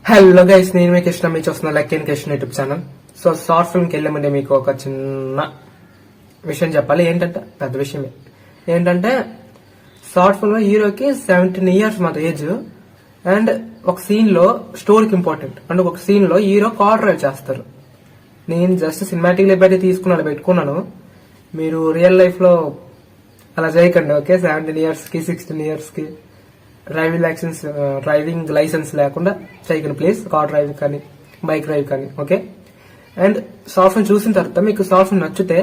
Hello guys, నేను మీ కృష్ణ, మీరు చూస్తున్న like and Krishna YouTube channel. So short ఫిల్మ్కి వెళ్ళే ముందే మీకు ఒక చిన్న విషయం చెప్పాలి. ఏంటంటే పెద్ద విషయమే. ఏంటంటే షార్ట్ ఫిల్మ్ లో హీరోకి 17 years మాత్రం ఏజ్. అండ్ ఒక సీన్ లో స్టోరీకి ఇంపార్టెంట్. అంటే ఒక సీన్ లో హీరో కార్ డ్రైవ్ చేస్తారు. నేను జస్ట్ సినిమాటిక్ లిబర్టీ తీసుకున్నాను, పెట్టుకున్నాను. మీరు రియల్ లైఫ్ లో అలా చేయకండి, ఓకే? 17 years కి 16 years కి డ్రైవింగ్ లైసెన్స్ లేకుండా చేయకండి ప్లీజ్. కార్ డ్రైవ్ కానీ బైక్ డ్రైవ్ కానీ, ఓకే? అండ్ షార్ట్ ఫిల్మ్ చూసిన తర్వాత మీకు షార్ట్ ఫిల్మ్ నచ్చితే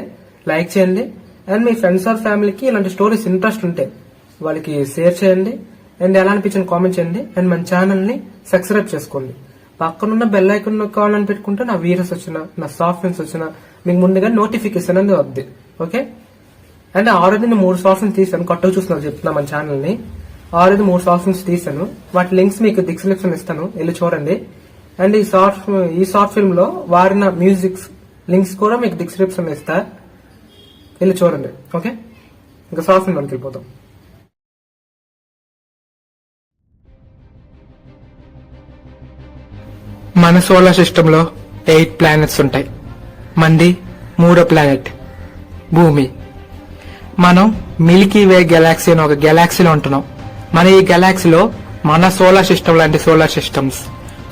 లైక్ చేయండి. అండ్ మీ ఫ్రెండ్స్ ఆర్ ఫ్యామిలీకి ఇలాంటి స్టోరీస్ ఇంట్రెస్ట్ ఉంటే వాళ్ళకి షేర్ చేయండి. అండ్ ఎలా అనిపించిన కామెంట్ చేయండి. అండ్ మన ఛానల్ ని సబ్స్క్రైబ్ చేసుకోండి. పక్కనున్న బెల్ ఐకాన్ కావాలని పెట్టుకుంటే నా వీడియోస్ వచ్చినా, నా షార్ట్ ఫిల్మ్స్ వచ్చినా మీకు ముందుగా నోటిఫికేషన్ అనేది వద్ది, ఓకే? అండ్ ఆల్రెడీ నేను 3 షార్ట్ ఫిల్మ్స్ తీసాను. కొత్తగా చూస్తున్నారు చెప్తున్నా మన ఛానల్ ని. ఆల్రెడీ 3 షార్ట్ ఫిల్మ్స్ తీసాను. వాటి లింక్స్ మీకు డిస్క్రిప్షన్ ఇస్తాను, వెళ్ళి చూడండి. అండ్ ఈ షార్ట్ ఫిల్మ్ లో వాడిన మ్యూజిక్స్ లింక్స్ కూడా మీకు డిస్క్రిప్షన్ ఇస్తా, వెళ్ళి చూడండి, ఓకే? ఇంకా షార్ట్ ఫిల్మ్ లోకి వెళ్ళిపోతాం. మన సోలార్ సిస్టమ్ లో 8 ప్లానెట్స్ ఉంటాయి. మంది 3వ ప్లానెట్ భూమి. మనం మిల్కీ వే గెలాక్సీ అని ఒక గెలాక్సీలో ఉంటున్నాం. మన ఈ గెలాక్సీలో మన సోలార్ సిస్టమ్ లాంటి సోలార్ సిస్టమ్స్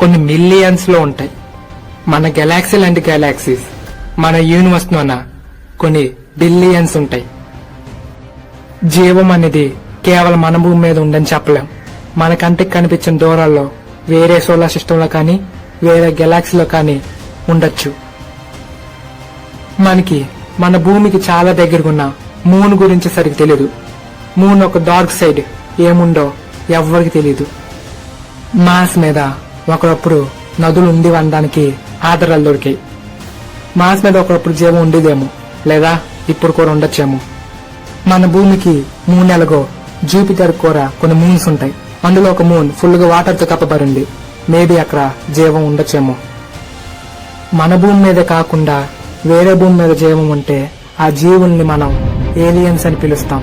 కొన్ని మిలియన్స్ లో ఉంటాయి. మన గెలాక్సీ లాంటి గెలాక్సీస్ మన యూనివర్స్ లోన కొన్ని బిలియన్స్ ఉంటాయి. జీవం అనేది కేవలం మన భూమి మీద ఉందని చెప్పలేం. మన కంటికి కనిపించిన దూరాల్లో వేరే సోలార్ సిస్టమ్ లో కానీ వేరే గెలాక్సీలో కానీ ఉండొచ్చు. మనకి మన భూమికి చాలా దగ్గరగా మూన్ గురించి సరిగ్గా తెలియదు. మూన్ ఒక డార్క్ సైడ్ ఏముండో ఎవ్వరికి తెలియదు. మార్స్ మీద ఒకప్పుడు నదులు ఉండి అనడానికి ఆధారాలు దొరికాయి. మార్స్ మీద ఒకప్పుడు జీవం ఉండేదేమో, లేదా ఇప్పుడు కూడా ఉండొచ్చేమో. మన భూమికి మూన్ ఎలాగో జూపిటర్ కూడా కొన్ని మూన్స్ ఉంటాయి. అందులో ఒక మూన్ ఫుల్ గా వాటర్ తో కప్పబడింది. మేబీ అక్కడ జీవం ఉండొచ్చేమో. మన భూమి మీద కాకుండా వేరే భూమి మీద జీవం ఉంటే ఆ జీవుల్ని మనం ఏలియన్స్ అని పిలుస్తాం.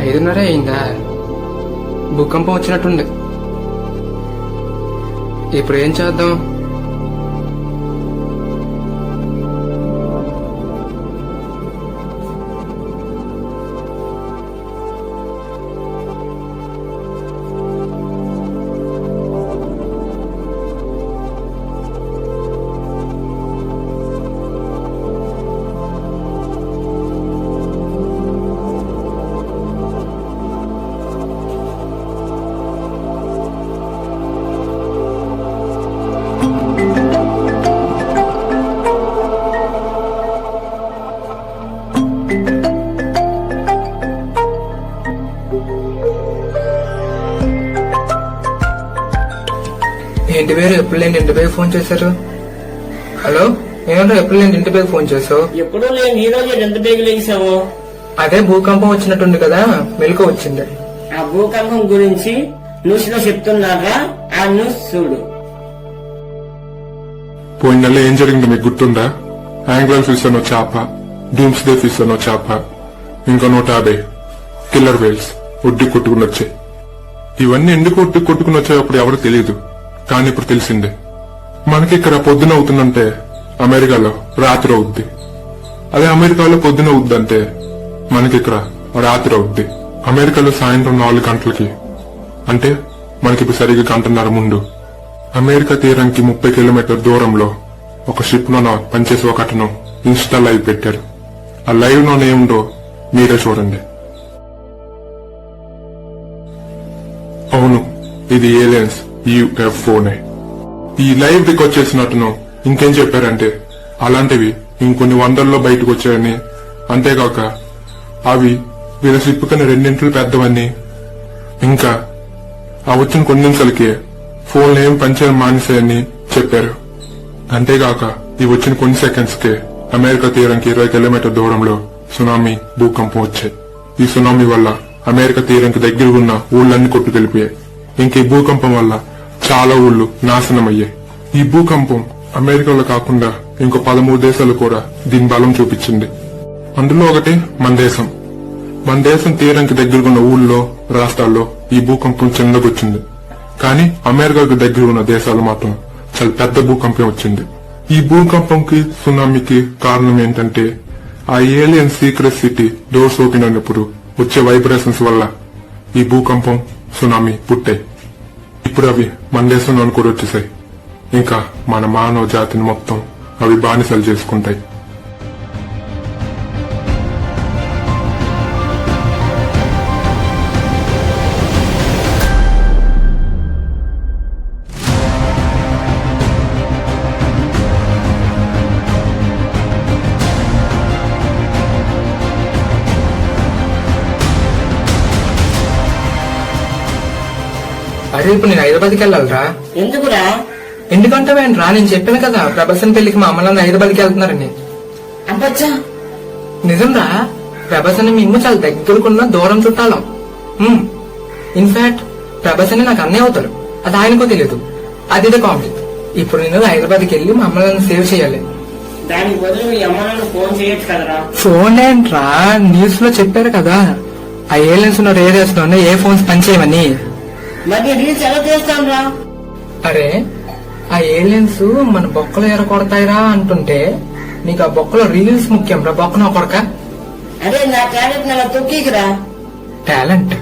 ఐదున్నరే అయిందా? భూకంపం వచ్చినట్టుంది. ఇప్పుడు ఏం చేద్దాం? ఇంటి పేరు ఎప్పుడు లేని ఇంటి పేరు ఫోన్ చేశారు. హలో, ఏమంటారు? ఎప్పుడు లేని ఇంటి పేరు ఫోన్ చేసావు? ఎప్పుడు లేని ఈ రోజు ఎంత బేగు లేచావు? అదే భూకంపం వచ్చినట్టుంది కదా, మెలకు వచ్చింది. ఆ భూకంపం గురించి న్యూస్ లో చెప్తున్నారా? ఆ న్యూస్ చూడు. పోయిన నెల ఏం జరిగింది మీకు గుర్తుందా? యాంగ్లర్ ఫిష్ అనో చేప, డూమ్స్ డే ఫిష్ అనో చేప, ఇంకా 150 కిల్లర్ వేల్స్ ఒడ్డు కొట్టుకుని వచ్చాయి. ఇవన్నీ ఎందుకు ఒడ్డు కొట్టుకుని వచ్చాయో అప్పుడు ఎవరు తెలియదు, కానీ ఇప్పుడు తెలిసిందే. మనకి ఇక్కడ పొద్దున అవుతుందంటే అమెరికాలో రాత్రి అవుద్ది. అదే అమెరికాలో పొద్దున అవుద్దంటే మనకి ఇక్కడ రాత్రి అవుద్ది. అమెరికాలో సాయంత్రం 4 గంటలకి, అంటే మనకి సరిగ్గా గంటన్నర ముందు అమెరికా తీరానికి 30 కిలోమీటర్ దూరంలో ఒక షిప్ లో పనిచేసే ఒక అతను ఇన్స్టా లైవ్ పెట్టారు. ఆ లైవ్ లో ఏముందో మీరే చూడండి. అవును, ఇది ఏలియన్స్ UFOనే. ఈ లైవ్ రికార్డ్ చేసినట్టును ఇంకేం చెప్పారంటే అలాంటివి ఇంకొన్ని వందల్లో బయటకు వచ్చాయని, అంతేకాక అవి వీళ్ళ షిప్ కన్నా 2 ఇంట్లు పెద్దవని, ఇంకా ఆ వచ్చిన కొన్ని నిమిషాలకి ఫోన్లు ఏం పనిచేయడం మానేసాయని చెప్పారు. అంతేగాక ఈ వచ్చిన కొన్ని సెకండ్స్ కే అమెరికా తీరానికి 20 కిలోమీటర్ దూరంలో సునామీ భూకంపం వచ్చాయి. ఈ సునామీ వల్ల అమెరికా తీరానికి దగ్గరగా ఉన్న ఊళ్ళన్నీ కొట్టుకెళ్లిపోయాయి. ఇంక ఈ భూకంపం వల్ల చాలా ఊళ్ళు నాశనమయ్యాయి. ఈ భూకంపం అమెరికాలో కాకుండా ఇంకో 13 దేశాలు కూడా దీని బలం చూపించింది. అందులో ఒకటి మన దేశం. మన దేశం తీరానికి దగ్గరగున్న ఊళ్ళో, రాష్ట్రాల్లో ఈ భూకంపం చిన్నగొచ్చింది. కానీ అమెరికాకు దగ్గర ఉన్న దేశాలు మాత్రం చాలా పెద్ద భూకంపం వచ్చింది. ఈ భూకంపంకి, సునామీకి కారణం ఏంటంటే ఆ alien secret city doors open అయినప్పుడు వచ్చే వైబ్రేషన్స్ వల్ల ఈ భూకంపం, సునామీ పుట్టాయి. ఇప్పుడు అవి మన దేశంలో కూడా వచ్చేసాయి. ఇంకా మన మానవ జాతిని మొత్తం అవి బానిసలు చేసుకుంటాయి. అరే ఇప్పుడు నేను హైదరాబాద్కి వెళ్ళాలిరా. ఎందుకురా? ఎందుకంటే రా, నేను చెప్పాను కదా ప్రభాసన్ పెళ్లికి మా అమ్మలందరూ హైదరాబాద్కి వెళ్తున్నారని. అబ్బచ్చా, నిజంరా, ప్రభాసన్ మేము చాలా దగ్గరకున్న దూరం చుట్టాలం. ఇన్ఫాక్ట్ ప్రభాసన్ నాకు అన్నీ అవుతారు, అది ఆయనకో తెలియదు. అదిదే కాంప్లిక్. ఇప్పుడు నేను హైదరాబాద్కి వెళ్ళి మా అమ్మలను సేవ్ చేయాలి. దానికి బదులు మీ అమ్మ నాన్న ఫోన్ చేయొచ్చు కదరా. ఫోన్ ఏంట్రా, న్యూస్ లో చెప్పారు కదా ఆ ఏలియన్స్ ఉన్న ఏరియాస్ లో ఏ ఫోన్స్ పనిచేయమని. మరి రీల్స్ ఎలా చేస్తాను రా? అరే ఆ ఏలియన్స్ మన బొక్కలు ఎరకొడతాయిరా అంటుంటే నీకు ఆ బొక్కలో రీల్స్ ముఖ్యం రా, బొక్కన కొడక. అరే నా టాలెంట్ నా తొక్కిరా. టాలెంట్?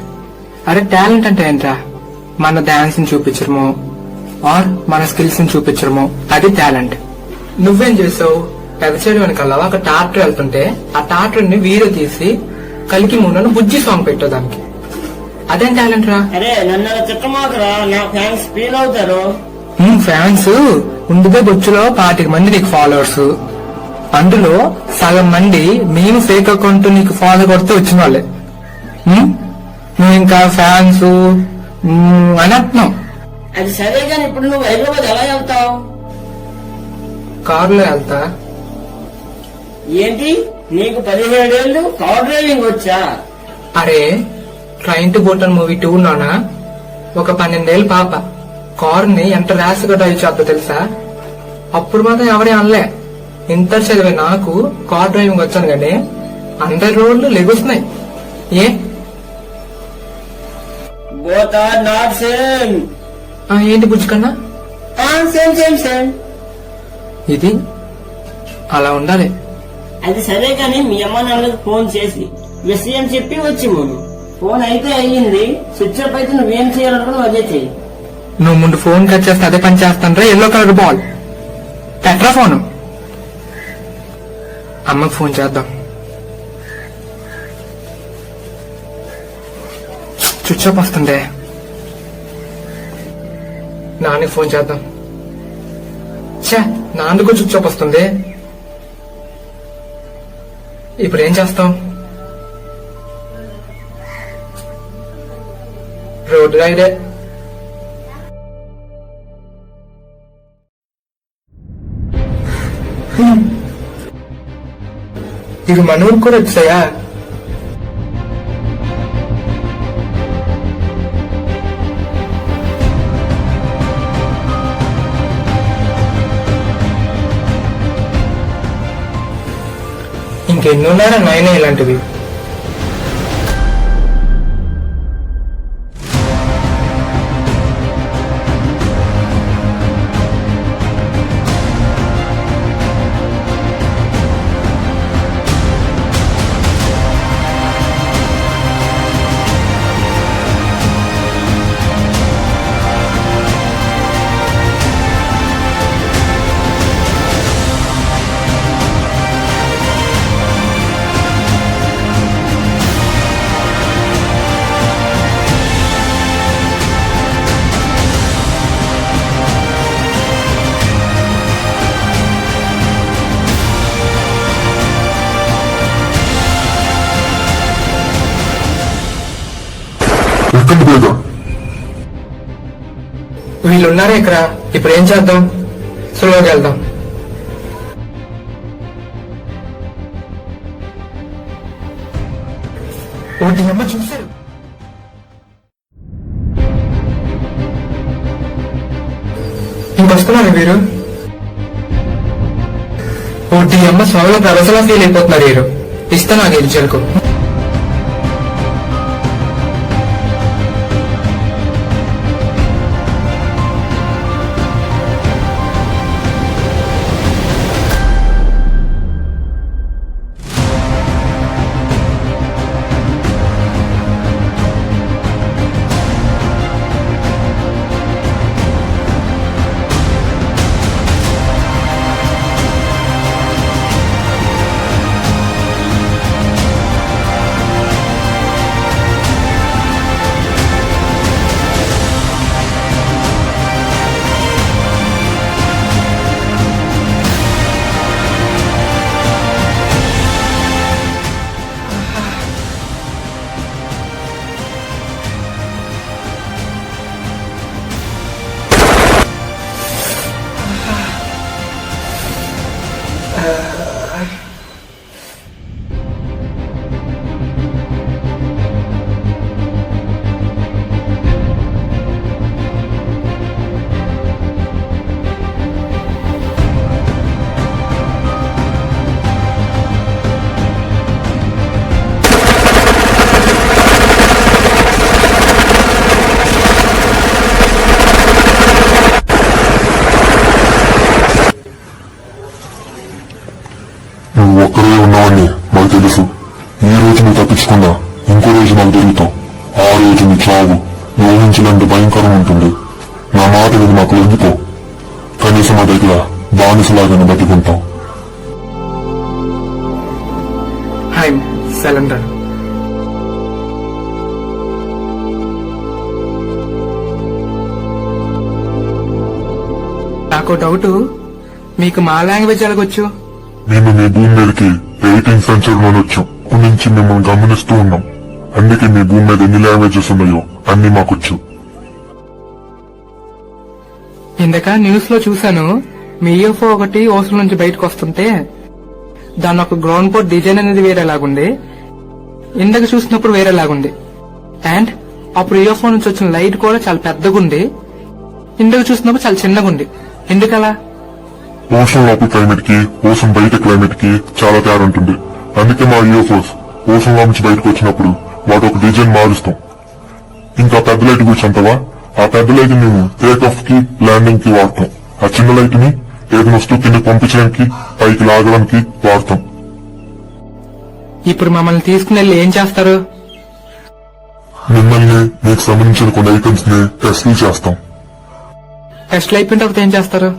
అరే టాలెంట్ అంటే ఏంట్రా? మన డాన్స్ ని చూపించడము ఆర్ మన స్కిల్స్ ని చూపించడము, అది టాలెంట్. నువ్వేం చేసావు? పెదచేడు వెనకాల ఒక టాటర్ వెళ్తుంటే ఆ టాటర్ ని వీడియో తీసి కలికి మూడను బుజ్జి సాంగ్ పెట్టావు దానికి, అదేం టాలెంట్ రా. అరే నన్ను అలా తిట్టమాకరా, నా ఫ్యాన్స్ ఫీల్ అవుతారు. ఫ్యాన్స్ ఉండిదే బొచ్చులో 25 మంది నీకు ఫాలోవర్స్, అందులో సగం మంది మేము ఫేక్ అకౌంట్ నీకు ఫాలో కొడితే వచ్చిన వాళ్ళే. నువ్వు ఇంకా ఫ్యాన్స్ అని అంటున్నావు. అది సరే కానీ ఇప్పుడు నువ్వు హైదరాబాద్ ఎలా వెళ్తావు? కారులో వెళ్తా. ఏంటి నీకు 17 ఏళ్ళు కార్ డ్రైవింగ్ వచ్చా? అరే ట్రైన్ టు బోటన్ మూవీ 2 నానా ఒక 12 ఏళ్ళ పాప కార్ ని ఎంత ర్యాష్ గా డ్రైవ్ చేద్దో తెలుసా? అప్పుడు మాత్రం ఎవరే అనలే. ఇంటర్ చదివే నాకు కార్ డ్రైవింగ్ వచ్చాను కానీ అందరి రోడ్లు లెగుస్తున్నాయి. ఏ బోత్ ఆర్ నాట్ సేమ్. ఏంటి బుజ్జుకన్నా? Same same same. ఇది అలా ఉండాలి. అది సరే కానీ మీ అమ్మ నాన్నలకు ఫోన్ చేసి విషయం చెప్పి వచ్చి మూడు. ఫోన్ అయితే అయ్యింది, స్విచ్ ఆఫ్ అయితే నువ్వేం చేయాలనుకున్నావు అదే చెయ్యి. నువ్వు ముందు ఫోన్ కట్ చేస్తే అదే పని చేస్తాను. ఎల్లో కలర్ బాల్ పెట్టరా ఫోను. అమ్మకు ఫోన్ చేద్దాం. స్విచ్ ఆఫ్ వస్తుందే. నాన్నకి ఫోన్ చేద్దాం. ఛే, నాన్నకు స్విచ్ ఆఫ్ వస్తుంది. ఇప్పుడు ఏం చేస్తాం? రోడ్ రైడే. ఇది మన ఊరు కూడా వచ్చాయా? ఇంకెన్నున్నారా నాయన ఇలాంటివి? సిగ్గండి లేదా? వీళ్ళు ఉన్నారే ఇక్కడ, ఇప్పుడు ఏం చేద్దాం? స్లోగా వెళ్దాం. ఒకటి అమ్మ చూసారు. ఇంకొస్తున్నారు వీరు. ఒకటి అమ్మ స్వామిలో ప్రవసలా ఫీల్ అయిపోతున్నారు వీరు. ఇస్తా నాకు ఇది చెరుకు. నువ్వు ఒక్కరే ఉన్నావని మాకు తెలుసు. ఈ రోజు నువ్వు తప్పించుకున్నా ఇంకో రోజు నాకు దొరుకుతావు. ఆ రోజు నీ చావు ఊహించినంత భయంకరం ఉంటుంది. నా మాట విని మాకు లొంగిపో. కనీసం మా దగ్గర బానిసలాగానే బతుకుంటాం. Hi cylinder. నాకు డౌట్, మీకు మా లాంగ్వేజ్ ఎలాగొచ్చు? మేము మీ భూమి మీదకి 18th సెంచరీలోనే వచ్చాం. అప్పటి నుంచి మిమ్మల్ని గమనిస్తూ ఉన్నాం. అందుకే మీ భూమి మీద ఎన్ని లాంగ్వేజెస్ ఉన్నాయో అన్ని మాకొచ్చు. ఇందాక న్యూస్ లో చూశాను, మీ యూఎఫ్ఓ ఒకటి ఓషన్ నుంచి బయటకు వస్తుంటే దాని ఒక గ్రౌండ్ పోర్ట్ డిజైన్ అనేది వేరేలాగుంది, ఇందాక చూసినప్పుడు వేరేలాగుంది. అండ్ అప్పుడు యూఎఫ్ఓ నుంచి వచ్చిన లైట్ కూడా చాలా పెద్దగుంది, ఇందాక చూసినప్పుడు చాలా చిన్నగుంది. ఎందుకలా? ఓషన్ లోపల క్లైమేట్ కి ఓషన్ బయట క్లైమేట్ కి చాలా తేడా ఉంటుంది. అందుకే మా యూఎఫ్ఓస్ ఓషన్ లో నుంచి బయటకు వచ్చినప్పుడు వాటి ఒక డిజైన్ మారుస్తాం. ఇంకా పెద్ద లైట్ గురించి అంతవా? ఆ పెద్ద లైట్ మేము టేక్ ఆఫ్ కి ల్యాండింగ్ కి వాడతాం. ఆ చిన్న లైట్ ని ఏదైనా వస్తువు కింద పంపించడానికి పైకి లాగడానికి వాడతాం. ఇప్పుడు మమ్మల్ని తీసుకుని వెళ్ళి ఏం చేస్తారు? మిమ్మల్ని మీకు సంబంధించిన కొన్ని ఐటమ్స్ ని టెస్టులు చేస్తాం. టెస్ట్లు అయిపోయిన తర్వాత ఏం చేస్తారు?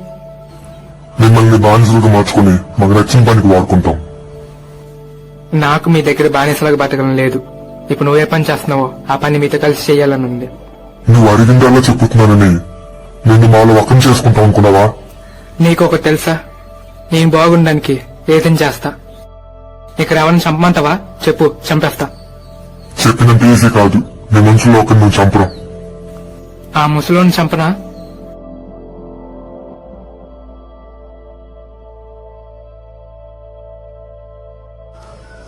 మిమ్మల్ని బానిసలుగా మార్చుకుని మాకు నచ్చిన పనికి వాడుకుంటాం. నాకు మీ దగ్గర బానిసలాగా బతకడం లేదు. ఇప్పుడు నువ్వే పని చేస్తున్నావో ఆ పని మీతో కలిసి చేయాలని ఉంది. నువ్వు అడిగిందల్లా చెప్పుతున్నానని నిన్ను మాలో వకం చేసుకుంటాం అనుకున్నావా? నీకు ఒకటి తెలుసా, నేను బాగుండడానికి ఏదైనా చేస్తా. ఇక్కడ ఎవరిని చంపమంటావా? చెప్పు, చంపేస్తా. చెప్పినంత ఈజీ కాదు. నీ మనుషుల్లో ఒకరిని నువ్వు చంపడం. ఆ ముసలోని చంపనా?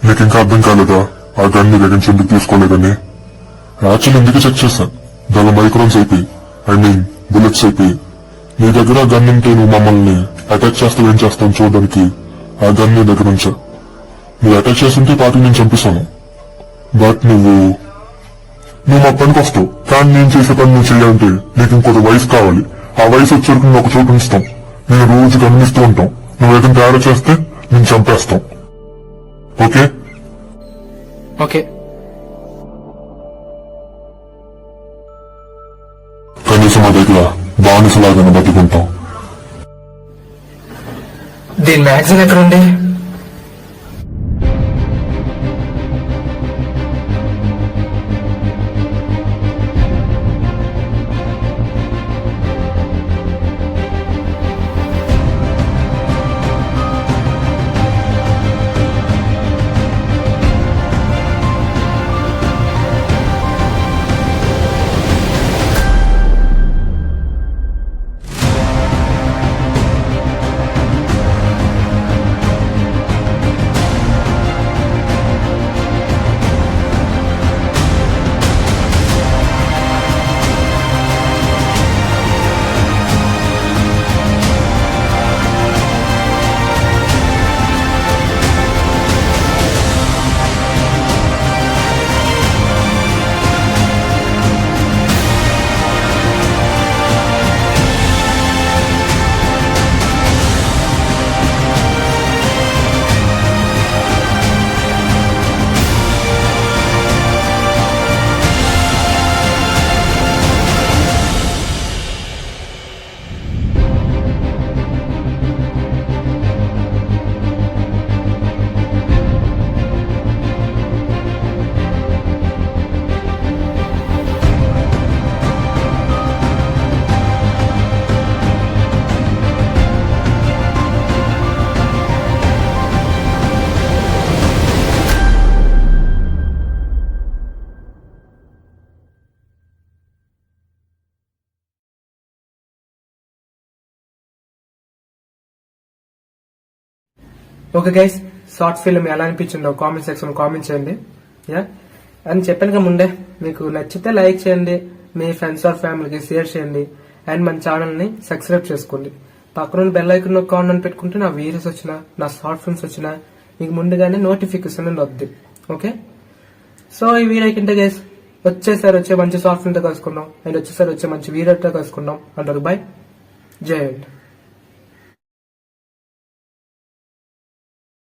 నీకు ఇంకా అర్థం కాలేదా ఆ గన్ నీ దగ్గర నుంచి ఎందుకు తీసుకోలేదని? యాక్చువల్ ఎందుకు చెక్ చేశాను. దానిలో మైక్రోన్స్ అయిపోయి, ఐ మీన్ బుల్లెట్స్ అయిపోయి. నీ దగ్గర ఆ గన్ ఉంటే నువ్వు మమ్మల్ని అటాక్ చేస్తావు ఏం చేస్తావు చూడడానికి ఆ గన్ నీ దగ్గర ఉంచా. నువ్వు అటాక్ చేస్తుంటే పార్టీ నేను చంపిస్తాను. బట్ నువ్వు మా పనికి వస్తావు. కానీ నేను చేసే పని నువ్వు చేయాలంటే నీకు ఇంకొక వయసు కావాలి. ఆ వయసు వచ్చేవరకు నువ్వు ఒక చోటు ఉంచుతాం. నేను రోజు గమనిస్తూ ఉంటాం. నువ్వు ఏదైనా తయారు చేస్తే నేను చంపేస్తాం. ఓకే? ఓకే. కనీసం మా దగ్గర బానిసలాగానే బతుకుంటాం. దీని మ్యాగజైన్ ఎక్కడుంది? ఓకే గైస్, షార్ట్ ఫిల్మ్ ఎలా అనిపించిందో కామెంట్ సెక్షన్ లో కామెంట్ చేయండి. యా, అని చెప్పాను కదా ముందే, మీకు నచ్చితే లైక్ చేయండి, మీ ఫ్రెండ్స్ ఆర్ ఫ్యామిలీకి షేర్ చేయండి, అండ్ మన ఛానల్ ని సబ్స్క్రైబ్ చేసుకోండి. పక్కన బెల్ ఐకాన్ కాన్ అని పెట్టుకుంటే నా వీడియోస్ వచ్చినా, నా షార్ట్ ఫిల్మ్స్ వచ్చినా మీకు ముందుగానే నోటిఫికేషన్ వద్ది. ఓకే, సో ఈ వీడియో కింద గైస్ వచ్చే మంచి షార్ట్ ఫిల్మ్ తో కలుసుకుందాం, అండ్ వచ్చే మంచి వీడియోతో కలుసుకుందాం. అందరూ బై, జై హింద్.